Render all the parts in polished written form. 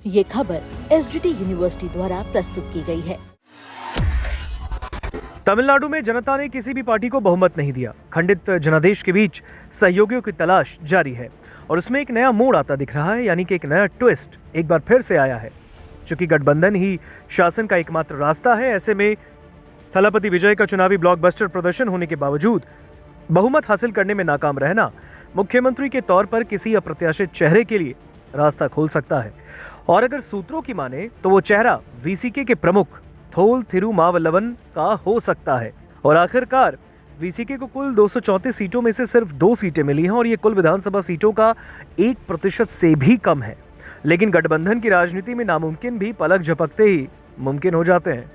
ये खबर SGT university द्वारा प्रस्तुत की गई है। तमिलनाडु में जनता ने किसी भी पार्टी को बहुमत नहीं दिया। खंडित जनादेश के बीच सहयोगियों की तलाश जारी है और उसमें एक नया मोड़ आता दिख रहा है, यानी कि एक नया ट्विस्ट एक बार फिर से आया है। चूंकि गठबंधन ही शासन का एकमात्र रास्ता है, ऐसे में थलापति विजय का चुनावी ब्लॉकबस्टर प्रदर्शन होने के बावजूद बहुमत हासिल करने में नाकाम रहना मुख्यमंत्री के तौर पर किसी अप्रत्याशित चेहरे के लिए रास्ता खोल सकता है। और अगर सूत्रों की माने तो वो चेहरा वीसीके के प्रमुख थोल थिरुमावलवन का हो सकता है। और आखिरकार वीसीके को कुल 234 सीटों में से सिर्फ 2 सीटें मिली हैं और ये कुल विधानसभा सीटों का 1% से भी कम है। लेकिन गठबंधन की राजनीति में नामुमकिन भी पलक झपकते ही मुमकिन हो जाते हैं।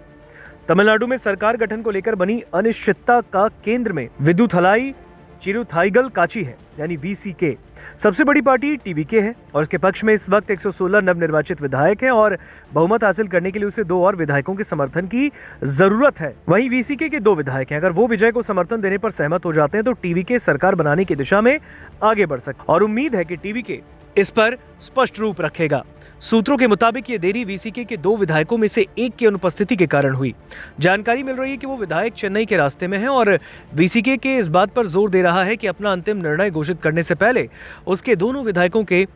तमिलनाडु में सरकार गठन को लेकर बनी अनिश्चितता का केंद्र में विदुथलाई चिरुथाईगल काची है, यानी वीसीके। सबसे बड़ी पार्टी टीवीके है और इसके पक्ष में इस वक्त 116 नवनिर्वाचित विधायक हैं और बहुमत हासिल करने के लिए उसे 2 और विधायकों के समर्थन की जरूरत है। वहीं वीसीके के 2 विधायक हैं। अगर वो विजय को समर्थन देने पर सहमत हो जाते हैं तो टीवीके सरकार बनाने की दिशा में आगे बढ़ सकता है और उम्मीद है कि टीवीके इस पर स्पष्ट रूप रखेगा। सूत्रों के मुताबिक ये देरी वीसीके के 2 विधायकों में से एक की अनुपस्थिति के कारण हुई। जानकारी मिल रही है कि वो विधायक चेन्नई के रास्ते में हैं और वीसीके के इस बात पर जोर दे रहा है कि अपना अंतिम निर्णय घोषित करने से पहले उसके दोनों विधायकों के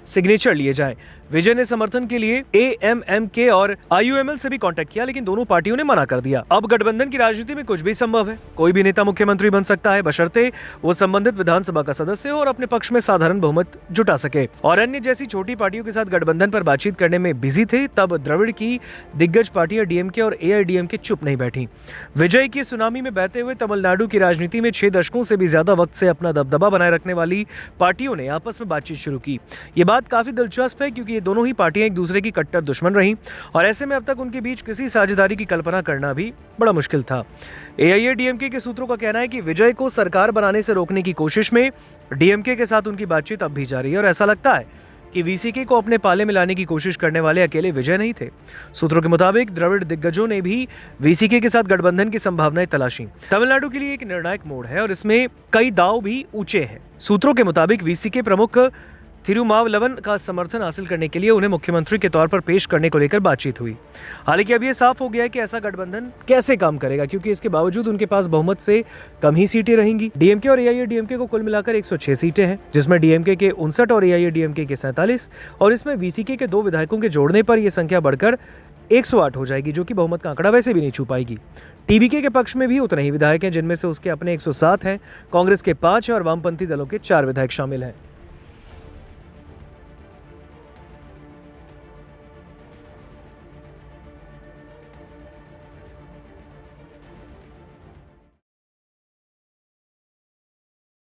सिग्नेचर लिए जाएं। विजय ने समर्थन के लिए एएमएमके और आईयूएमएल से भी कांटेक्ट किया, लेकिन दोनों पार्टियों ने मना कर दिया। अब गठबंधन की राजनीति में कुछ भी संभव है। कोई भी नेता मुख्यमंत्री बन सकता है, बशर्ते वो संबंधित विधानसभा का सदस्य हो और अपने पक्ष में साधारण बहुमत जुटा सके। और अन्य जैसी छोटी पार्टियों के साथ गठबंधन पर बातचीत करने में बिजी थे, तब द्रविड़ की दिग्गज पार्टियां डीएमके और एआईडीएमके चुप नहीं बैठी। विजय की सुनामी में बहते हुए तमिलनाडु की राजनीति में 6 दशकों से भी ज्यादा वक्त से अपना दबदबा बनाए रखने वाली पार्टियों ने आपस में बातचीत शुरू की। ये बात काफी दिलचस्प है क्योंकि ये दोनों ही पार्टियां एक दूसरे की कट्टर दुश्मन रहीं और ऐसे में अब तक उनके बीच किसी साझेदारी की कल्पना करना भी बड़ा मुश्किल था। एआईएडीएमके के सूत्रों का कहना है कि विजय को सरकार बनाने से रोकने की कोशिश में डीएमके के साथ उनकी बातचीत अब भी जारी है और ऐसा लगता है कि वीसीके को अपने पाले में लाने की कोशिश करने वाले अकेले विजय नहीं थे। सूत्रों के मुताबिक द्रविड़ दिग्गजों ने भी वीसीके के साथ गठबंधन की संभावनाएं तलाशी। तमिलनाडु के लिए एक निर्णायक मोड़ है और इसमें कई दांव भी ऊंचे हैं। सूत्रों के मुताबिक वीसीके प्रमुख थिरुमावलवन का समर्थन हासिल करने के लिए उन्हें मुख्यमंत्री के तौर पर पेश करने को लेकर बातचीत हुई। हालांकि अब यह साफ हो गया है कि ऐसा गठबंधन कैसे काम करेगा, क्योंकि इसके बावजूद उनके पास बहुमत से कम ही सीटें रहेंगी। डीएमके और एआईएडीएमके को कुल मिलाकर 106 सीटें हैं, जिसमें डीएमके के 59 और एआईएडीएमके के 47 और इसमें वीसीके के 2 विधायकों के जोड़ने पर यह संख्या बढ़कर 108 हो जाएगी, जो कि बहुमत का आंकड़ा वैसे भी नहीं छू पाएगी। टीवीके के पक्ष में भी उतने ही विधायक हैं, जिनमें से उसके अपने 107 हैं, कांग्रेस के 5 और वामपंथी दलों के 4 विधायक शामिल हैं।